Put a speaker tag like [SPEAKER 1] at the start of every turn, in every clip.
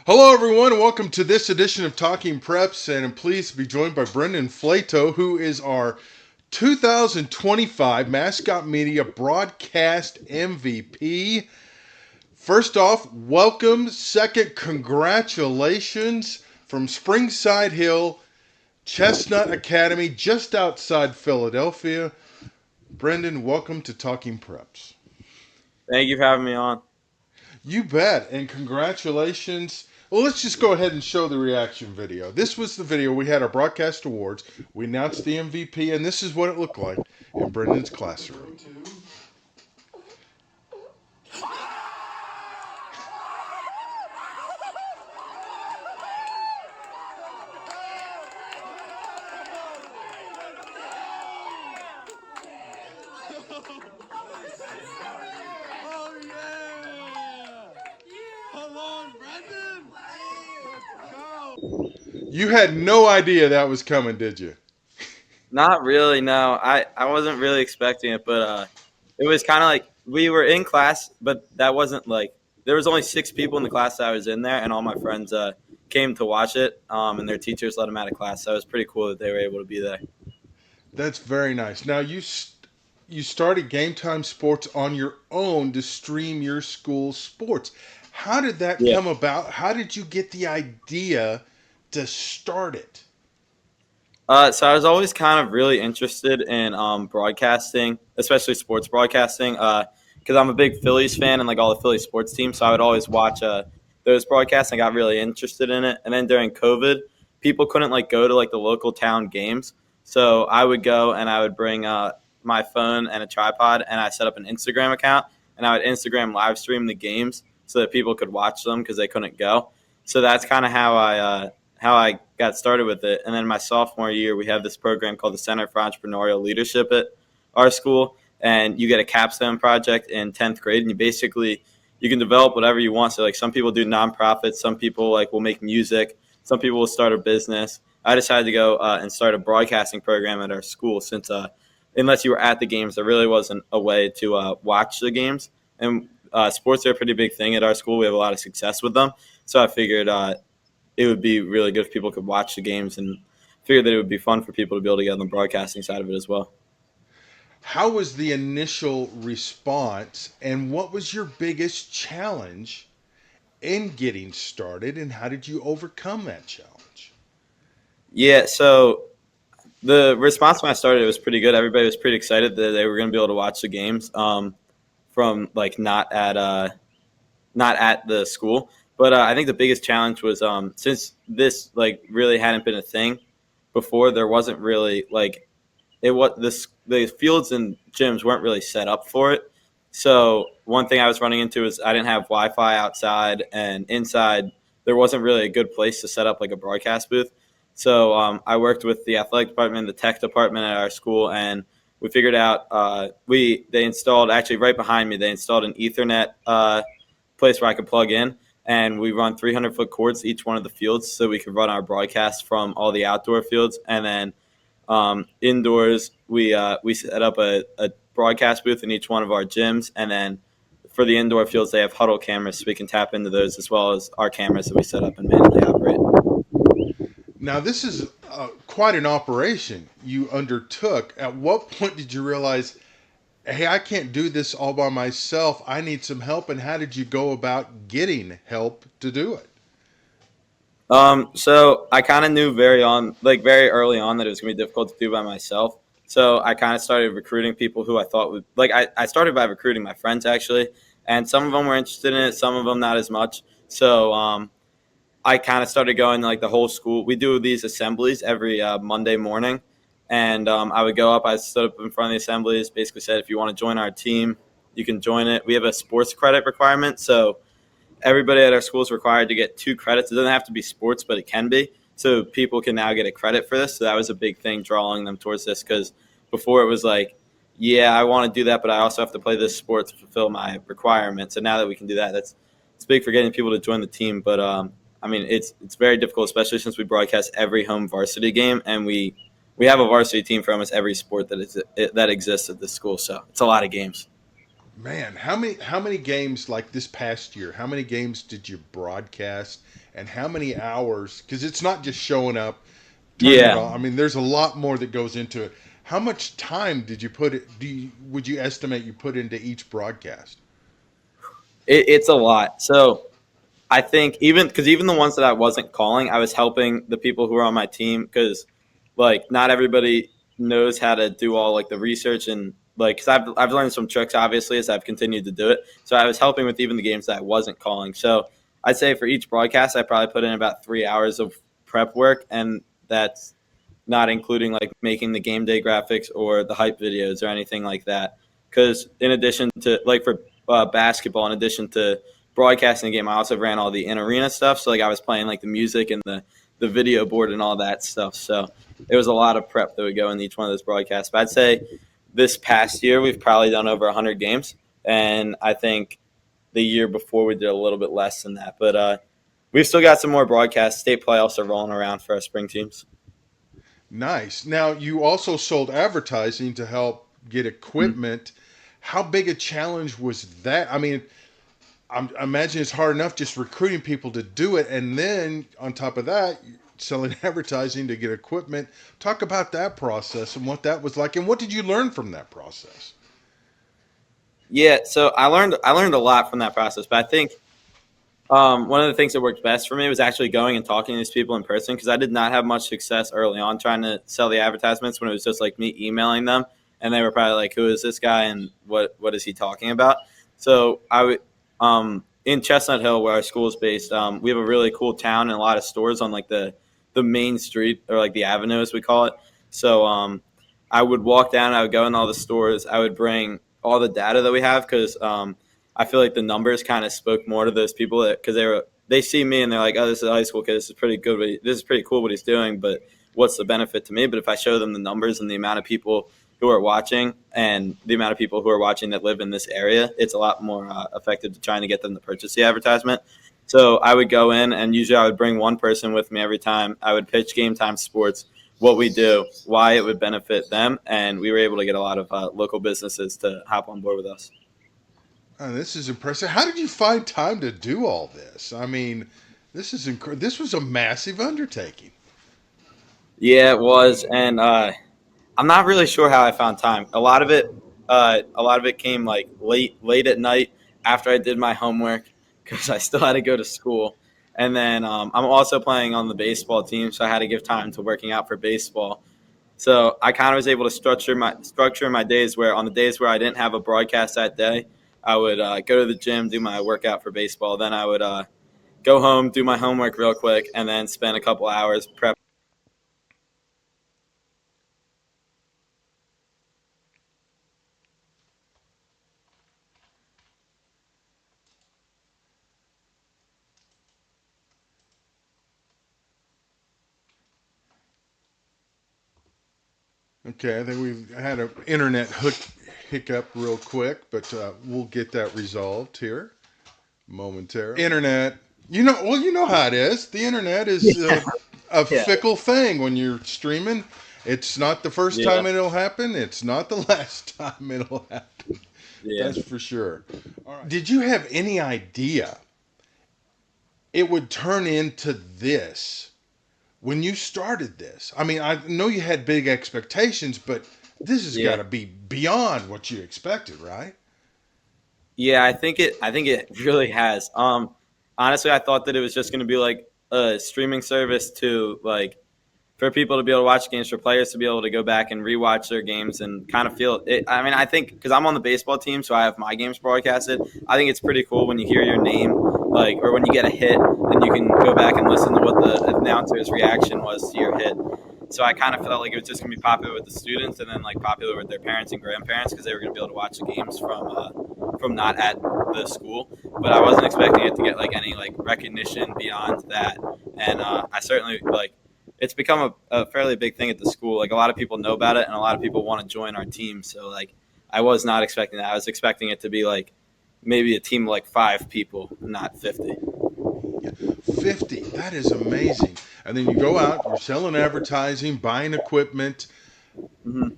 [SPEAKER 1] Hello, everyone. Welcome to this edition of Talking Preps, and I'm pleased to be joined by Brendan Flatow, who is our 2025 Mascot Media Broadcast MVP. First off, welcome. Second, congratulations from Springside Hill, Chestnut Academy, just outside Philadelphia. Brendan, welcome to Talking Preps.
[SPEAKER 2] Thank you for having me on.
[SPEAKER 1] You bet, and congratulations. Well, let's just go ahead and show the reaction video. This was the video. We had our broadcast awards. We announced the MVP, and this is what it looked like in Brendan's classroom.
[SPEAKER 3] Oh yeah! Come on, Brendan! Let's go!
[SPEAKER 1] You had no idea that was coming, did you?
[SPEAKER 2] Not really, no. I wasn't really expecting it, but it was kind of like we were in class, but that wasn't like there was only 6 people in the class that I was in there, and all my friends came to watch it, and their teachers let them out of class. So it was pretty cool that they were able to be there.
[SPEAKER 1] That's very nice. Now you started GameTime Sports on your own to stream your school sports. How did that
[SPEAKER 2] Yeah.
[SPEAKER 1] come about? How did you get the idea to start it?
[SPEAKER 2] So I was always kind of really interested in broadcasting, especially sports broadcasting, because I'm a big Phillies fan and like all the Philly sports teams. So I would always watch those broadcasts. And I got really interested in it. And then during COVID, people couldn't like go to like the local town games. So I would go and I would bring my phone and a tripod, and I set up an Instagram account, and I would Instagram live stream the games so that people could watch them because they couldn't go. So that's kind of how I got started with it. And then my sophomore year, we have this program called the Center for Entrepreneurial Leadership at our school, and you get a capstone project in 10th grade, and you can develop whatever you want. So like some people do nonprofits, some people like will make music, some people will start a business. I decided to go and start a broadcasting program at our school since unless you were at the games, there really wasn't a way to watch the games. And sports are a pretty big thing at our school. We have a lot of success with them. So I figured it would be really good if people could watch the games, and figured that it would be fun for people to be able to get on the broadcasting side of it as well.
[SPEAKER 1] How was the initial response, and what was your biggest challenge in getting started, and how did you overcome that challenge?
[SPEAKER 2] Yeah, so the response when I started, it was pretty good. Everybody was pretty excited that they were going to be able to watch the games from like not at the school. But I think the biggest challenge was since this like really hadn't been a thing before, there wasn't really like it was this the fields and gyms weren't really set up for it. So one thing I was running into is I didn't have Wi-Fi outside, and inside there wasn't really a good place to set up like a broadcast booth. So I worked with the athletic department, the tech department at our school, and we figured out they installed actually right behind me. They installed an Ethernet place where I could plug in, and we run 300-foot cords to each one of the fields, so we could run our broadcast from all the outdoor fields, and then indoors, we set up a broadcast booth in each one of our gyms, and then for the indoor fields, they have huddle cameras, so we can tap into those as well as our cameras that we set up and manually operate.
[SPEAKER 1] Now, this is quite an operation you undertook. At what point did you realize, hey, I can't do this all by myself? I need some help. And how did you go about getting help to do it?
[SPEAKER 2] So I kind of knew very early on, that it was gonna be difficult to do by myself. So I kind of started recruiting people who I thought would like. I started by recruiting my friends actually, and some of them were interested in it, some of them not as much. So I kind of started going to, like the whole school. We do these assemblies every Monday morning, and I would go up. I stood up in front of the assemblies, basically said, if you want to join our team, you can join it. We have a sports credit requirement, so everybody at our school is required to get 2 credits. It doesn't have to be sports, but it can be. So people can now get a credit for this. So that was a big thing drawing them towards this, because before it was like, yeah, I want to do that, but I also have to play this sport to fulfill my requirements. And now that we can do that, it's big for getting people to join the team. But I mean, it's very difficult, especially since we broadcast every home varsity game, and we have a varsity team for almost every sport that exists at this school. So it's a lot of games.
[SPEAKER 1] Man, how many games like this past year? How many games did you broadcast, and how many hours, because it's not just showing up, turning it
[SPEAKER 2] Yeah,
[SPEAKER 1] on. I mean, there's a lot more that goes into it. How much time did you put it? Would you estimate you put into each broadcast?
[SPEAKER 2] it's a lot. So I think even the ones that I wasn't calling, I was helping the people who were on my team because like not everybody knows how to do all like the research and like because I've learned some tricks obviously as I've continued to do it. So I was helping with even the games that I wasn't calling. So I'd say for each broadcast, I probably put in about 3 hours of prep work, and that's not including like making the game day graphics or the hype videos or anything like that. Because in addition to like for basketball, in addition to broadcasting the game, I also ran all the in arena stuff. So like I was playing like the music and the video board and all that stuff. So it was a lot of prep that would go in each one of those broadcasts. But I'd say this past year we've probably done over 100 games, and I think the year before we did a little bit less than that. But we've still got some more broadcasts. State playoffs are rolling around for our spring teams.
[SPEAKER 1] Nice. Now, you also sold advertising to help get equipment. How big a challenge was that? I mean, I imagine it's hard enough just recruiting people to do it, and then on top of that, selling advertising to get equipment. Talk about that process and what that was like, and what did you learn from that process?
[SPEAKER 2] Yeah, so I learned a lot from that process, but I think one of the things that worked best for me was actually going and talking to these people in person because I did not have much success early on trying to sell the advertisements when it was just like me emailing them, and they were probably like, "Who is this guy and what is he talking about?" So I would in Chestnut Hill where our school is based, we have a really cool town and a lot of stores on like the main street or like the avenue as we call it. So I would walk down, I would go in all the stores, I would bring all the data that we have because I feel like the numbers kind of spoke more to those people because they see me and they're like, oh, this is a high school kid. This is pretty good. This is pretty cool what he's doing. But what's the benefit to me? But if I show them the numbers and the amount of people who are watching and the amount of people who are watching that live in this area, it's a lot more effective to trying to get them to purchase the advertisement. So I would go in and usually I would bring one person with me every time. I would pitch GameTime Sports, what we do, why it would benefit them, and we were able to get a lot of local businesses to hop on board with us.
[SPEAKER 1] Oh, this is impressive. How did you find time to do all this? I mean, this was a massive undertaking.
[SPEAKER 2] Yeah, it was, and I'm not really sure how I found time. A lot of it came like late at night after I did my homework because I still had to go to school, and then I'm also playing on the baseball team, so I had to give time to working out for baseball. So I kind of was able to structure my days where on the days where I didn't have a broadcast that day, I would go to the gym, do my workout for baseball. Then I would go home, do my homework real quick, and then spend a couple hours prep.
[SPEAKER 1] Okay, I think we've had an internet hiccup real quick, but we'll get that resolved here momentarily. Internet, you know how it is. The internet is a
[SPEAKER 2] Yeah,
[SPEAKER 1] fickle thing when you're streaming. It's not the first
[SPEAKER 2] yeah,
[SPEAKER 1] time it'll happen. It's not the last time it'll happen.
[SPEAKER 2] yeah.
[SPEAKER 1] That's for sure. All right. Did you have any idea it would turn into this when you started this? I mean, I know you had big expectations, but this has got
[SPEAKER 2] Yeah.
[SPEAKER 1] to be beyond what you expected, right?
[SPEAKER 2] Yeah, I think it really has. Honestly, I thought that it was just going to be like a streaming service to like for people to be able to watch games, for players to be able to go back and rewatch their games and kind of feel it. I mean, I think because I'm on the baseball team, so I have my games broadcasted. I think it's pretty cool when you hear your name, like, or when you get a hit, and you can go back and listen to what the announcer's reaction was to your hit. So I kind of felt like it was just gonna be popular with the students, and then like popular with their parents and grandparents because they were gonna be able to watch the games from not at the school. But I wasn't expecting it to get like any like recognition beyond that, and I certainly like it's become a fairly big thing at the school. Like a lot of people know about it, and a lot of people want to join our team. So like, I was not expecting that. I was expecting it to be like maybe a team of like 5 people, not 50.
[SPEAKER 1] 50. That is amazing. And then you go out, you're selling advertising, buying equipment.
[SPEAKER 2] Mm-hmm.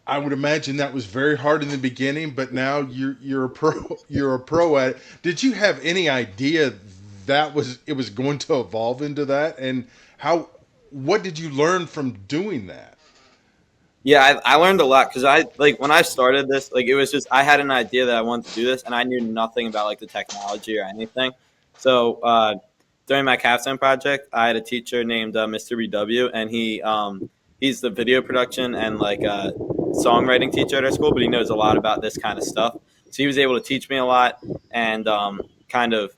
[SPEAKER 1] I would imagine that was very hard in the beginning, but now you're a pro. You're a pro at it. Did you have any idea it was going to evolve into that, and how what did you learn from doing that?
[SPEAKER 2] Yeah, I learned a lot because I like when I started this, like it was just I had an idea that I wanted to do this, and I knew nothing about like the technology or anything. So during my capstone project, I had a teacher named Mr. BW, and he's the video production and like songwriting teacher at our school, but he knows a lot about this kind of stuff. So he was able to teach me a lot and kind of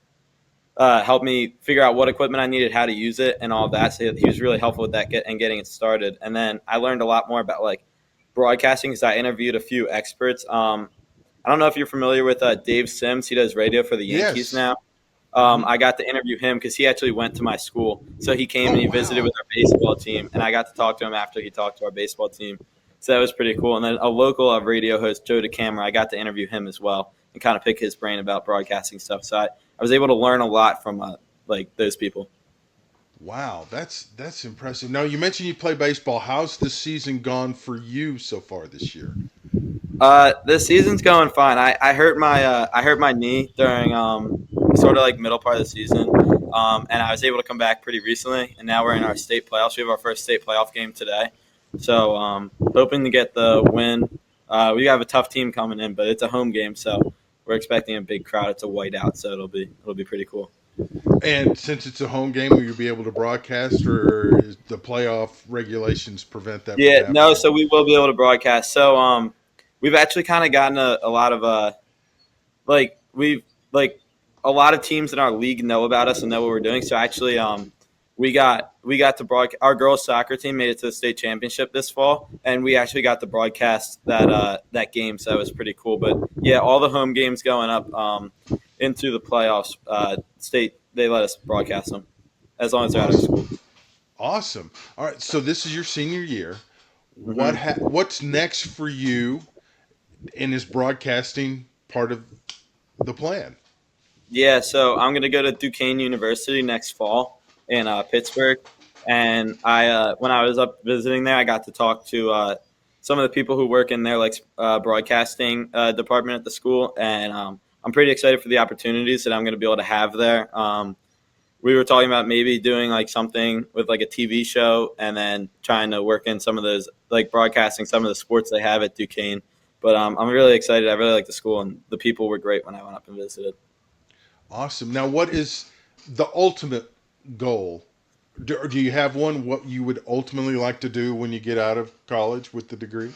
[SPEAKER 2] helped me figure out what equipment I needed, how to use it, and all of that. So he was really helpful with that and getting it started. And then I learned a lot more about like broadcasting because I interviewed a few experts. I don't know if you're familiar with Dave Sims. He does radio for the Yankees
[SPEAKER 1] Yes.
[SPEAKER 2] now.
[SPEAKER 1] Hmm.
[SPEAKER 2] I got to interview him because he actually went to my school. So he came
[SPEAKER 1] Oh
[SPEAKER 2] and he visited
[SPEAKER 1] wow.
[SPEAKER 2] with our baseball team, and I got to talk to him after he talked to our baseball team. So that was pretty cool. And then a local radio host, Joe DeCamera, I got to interview him as well and kind of pick his brain about broadcasting stuff. So I was able to learn a lot from like those people.
[SPEAKER 1] Wow, that's impressive. Now you mentioned you play baseball. How's the season gone for you so far this year?
[SPEAKER 2] This season's going fine. I hurt my knee during sort of like middle part of the season, and I was able to come back pretty recently. And now we're in our state playoffs. We have our first state playoff game today, so hoping to get the win. We have a tough team coming in, but it's a home game, so we're expecting a big crowd. It's a whiteout, so it'll be pretty cool.
[SPEAKER 1] And since it's a home game, will you be able to broadcast, or is the playoff regulations prevent that from
[SPEAKER 2] Yeah, no,
[SPEAKER 1] happening?
[SPEAKER 2] so we will be able to broadcast. So we've actually kind of gotten a lot of like we've like a lot of teams in our league know about us and know what we're doing. So actually, we got to broadcast. Our girls soccer team made it to the state championship this fall, and we actually got to broadcast that game. So that was pretty cool. But yeah, all the home games going up into the playoffs, state they let us broadcast them as long as they're out of
[SPEAKER 1] Awesome,
[SPEAKER 2] school.
[SPEAKER 1] awesome. All right, so this is your senior year.
[SPEAKER 2] Hmm.
[SPEAKER 1] What's next for you in this broadcasting part of the plan?
[SPEAKER 2] Yeah, so I'm gonna go to Duquesne University next fall in Pittsburgh, and when I was up visiting there, I got to talk to some of the people who work in their like broadcasting department at the school, and I'm pretty excited for the opportunities that I'm gonna be able to have there. We were talking about maybe doing like something with like a TV show, and then trying to work in some of those like broadcasting some of the sports they have at Duquesne. But I'm really excited. I really like the school, and the people were great when I went up and visited.
[SPEAKER 1] Awesome. Now, what is the ultimate goal? Do you have one? What you would ultimately like to do when you get out of college with the degree?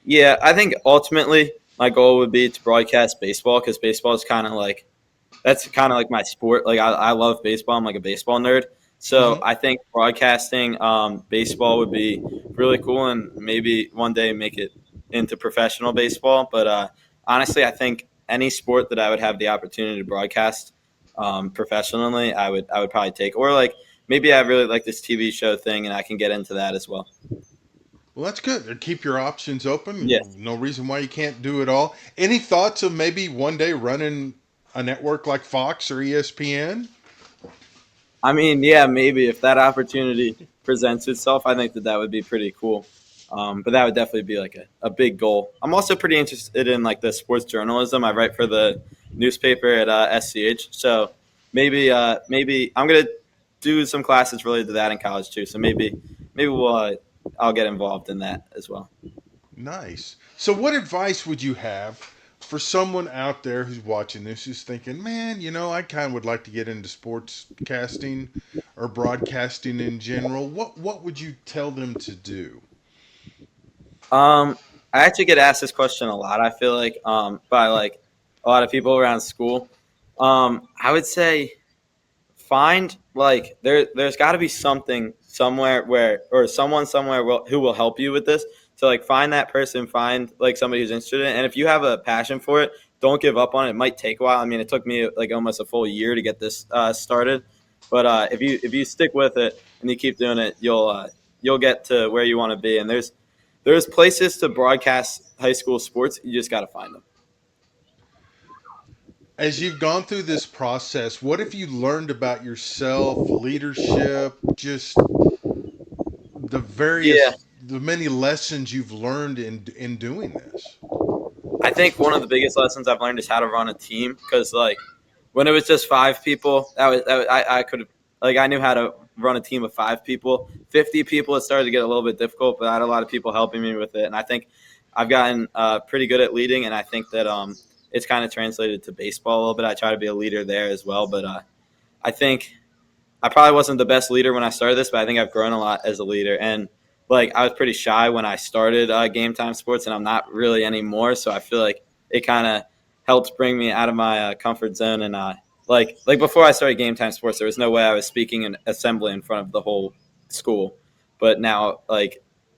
[SPEAKER 2] Yeah, I think ultimately my goal would be to broadcast baseball because baseball is kind of like that's kind of like my sport. Like I love baseball. I'm like a baseball nerd. So
[SPEAKER 1] Hmm.
[SPEAKER 2] I think broadcasting baseball would be really cool and maybe one day make it into professional baseball. But honestly, I think any sport that I would have the opportunity to broadcast professionally, I would probably take. Or like maybe I really like this TV show thing and I can get into that as well.
[SPEAKER 1] Well, that's good. Keep your options
[SPEAKER 2] Yeah.
[SPEAKER 1] open. No reason why you can't do it all. Any thoughts of maybe one day running a network like Fox or ESPN?
[SPEAKER 2] I mean, yeah, maybe if that opportunity presents itself, I think that that would be pretty cool. But that would definitely be like a big goal. I'm also pretty interested in like the sports journalism. I write for the newspaper at SCH, so maybe I'm gonna do some classes related to that in college too. So maybe I'll get involved in that as well.
[SPEAKER 1] Nice. So, what advice would you have for someone out there who's watching this who's thinking, man, I kind of would like to get into sports casting or broadcasting in general? What would you tell them to do?
[SPEAKER 2] I actually get asked this question a lot. I feel like by like a lot of people around school. I would say find like there's got to be something somewhere where or someone somewhere who will help you with this. So like find that person, find like somebody who's interested in it, and if you have a passion for it, don't give up on it. It might take a while. I mean, it took me like almost a full year to get this started, but if you stick with it and you keep doing it, you'll get to where you want to be. And there's places to broadcast high school sports. You just got to find them.
[SPEAKER 1] As you've gone through this process, what have you learned about yourself, leadership, just
[SPEAKER 2] Yeah,
[SPEAKER 1] the many lessons you've learned in doing this?
[SPEAKER 2] I think one of the biggest lessons I've learned is how to run a team because like when it was just 5 people, I could like I knew how to run a team of 5 people. 50 people, it started to get a little bit difficult, but I had a lot of people helping me with it, and I think I've gotten pretty good at leading, and I think that it's kind of translated to baseball a little bit. I try to be a leader there as well, but I think I probably wasn't the best leader when I started this, but I think I've grown a lot as a leader. And like I was pretty shy when I started Game Time Sports, and I'm not really anymore. So I feel like it kind of helps bring me out of my comfort zone. And like before I started Game Time Sports, there was no way I was speaking in assembly in front of the whole school. But now,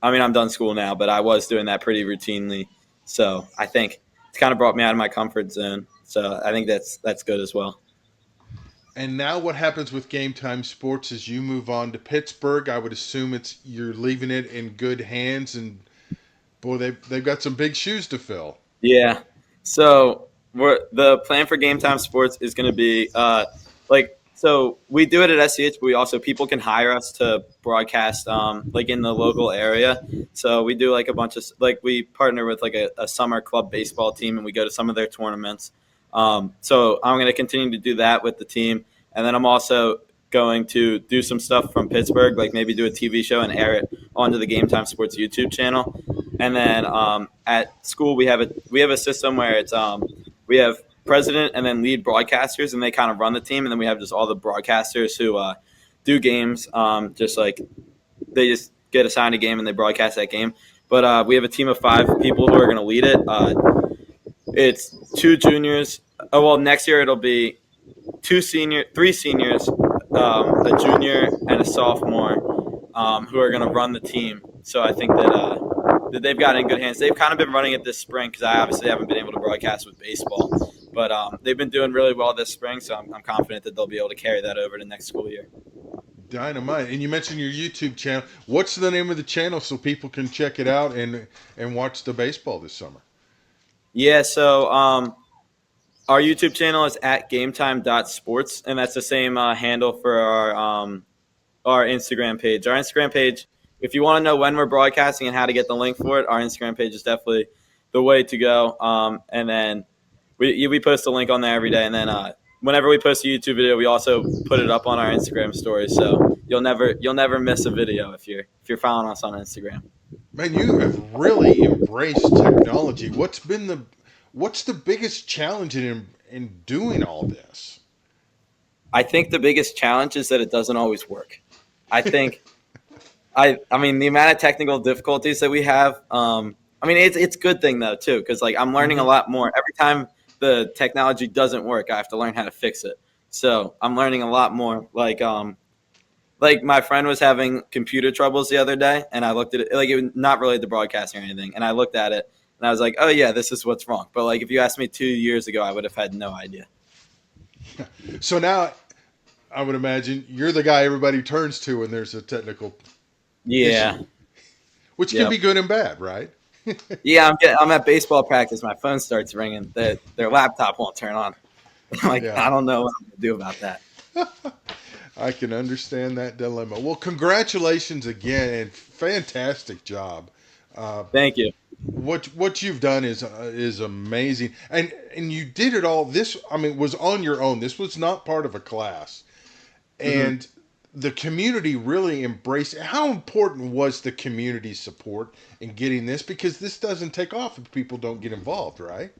[SPEAKER 2] I'm done school now, but I was doing that pretty routinely. So I think it's kind of brought me out of my comfort zone. So I think that's good as well.
[SPEAKER 1] And now what happens with Game Time Sports is you move on to Pittsburgh. I would assume it's you're leaving it in good hands, and boy, they've got some big shoes to fill.
[SPEAKER 2] Yeah. So the plan for Game Time Sports is going to be so we do it at SCH, but we also people can hire us to broadcast like in the local area. So we do like a bunch of like we partner with like a summer club baseball team, and we go to some of their tournaments. So I'm going to continue to do that with the team, and then I'm also going to do some stuff from Pittsburgh, like maybe do a TV show and air it onto the Game Time Sports YouTube channel. And then at school we have a system where it's we have president and then lead broadcasters, and they kind of run the team, and then we have just all the broadcasters who do games, just like they just get assigned a game and they broadcast that game. But we have a team of 5 people who are going to lead it. It's 2 juniors. Oh well, next year it'll be 3 seniors, a junior, and a sophomore, who are going to run the team. So I think that they've got it in good hands. They've kind of been running it this spring because I obviously haven't been able to broadcast with baseball, but they've been doing really well this spring. So I'm confident that they'll be able to carry that over to next school year.
[SPEAKER 1] Dynamite. And you mentioned your YouTube channel. What's the name of the channel so people can check it out and watch the baseball this summer?
[SPEAKER 2] Yeah, so our YouTube channel is at gametime.sports, and that's the same handle for our Instagram page. Our Instagram page, if you want to know when we're broadcasting and how to get the link for it, our Instagram page is definitely the way to go. And then we post a link on there every day, and then whenever we post a YouTube video, we also put it up on our Instagram story. So you'll never miss a video if you're following us on Instagram.
[SPEAKER 1] Man, you have really embraced technology. What's the biggest challenge in doing all this?
[SPEAKER 2] I think the biggest challenge is that it doesn't always work. I think, I mean, the amount of technical difficulties that we have. It's a good thing though too, because like I'm learning a lot more every time the technology doesn't work. I have to learn how to fix it. So I'm learning a lot more. Like my friend was having computer troubles the other day, and I looked at it, like it was not related to broadcasting or anything, and I looked at it, and I was like, oh yeah, this is what's wrong. But like if you asked me 2 years ago, I would have had no idea.
[SPEAKER 1] So now, I would imagine you're the guy everybody turns to when there's a technical issue, which can be good and bad, right?
[SPEAKER 2] Yeah, I'm at baseball practice. My phone starts ringing. Their laptop won't turn on. I don't know what I'm going to do about that.
[SPEAKER 1] I can understand that dilemma. Well, congratulations again, and fantastic job.
[SPEAKER 2] Thank you.
[SPEAKER 1] What you've done is amazing, and you did it all. This, was on your own. This was not part of a class, and the community really embraced it. How important was the community support in getting this? Because this doesn't take off if people don't get involved, right?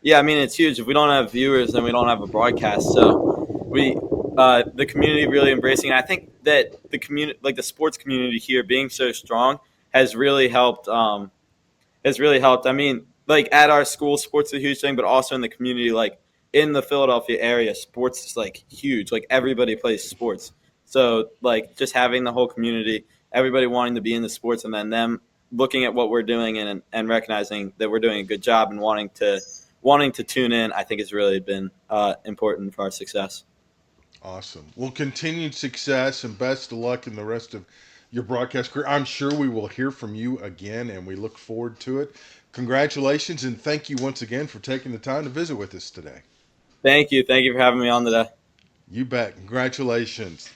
[SPEAKER 2] Yeah, it's huge. If we don't have viewers, then we don't have a broadcast. So the community really embracing it. I think that the community, like the sports community here, being so strong, has really helped. Like at our school, sports is a huge thing, but also in the community, like in the Philadelphia area, sports is like huge. Like everybody plays sports. So like just having the whole community, everybody wanting to be in the sports, and then them looking at what we're doing and recognizing that we're doing a good job and wanting to tune in, I think has really been important for our success.
[SPEAKER 1] Awesome. Well, continued success and best of luck in the rest of your broadcast career. I'm sure we will hear from you again, and we look forward to it. Congratulations, and thank you once again for taking the time to visit with us today.
[SPEAKER 2] Thank you. Thank you for having me on today.
[SPEAKER 1] You bet. Congratulations.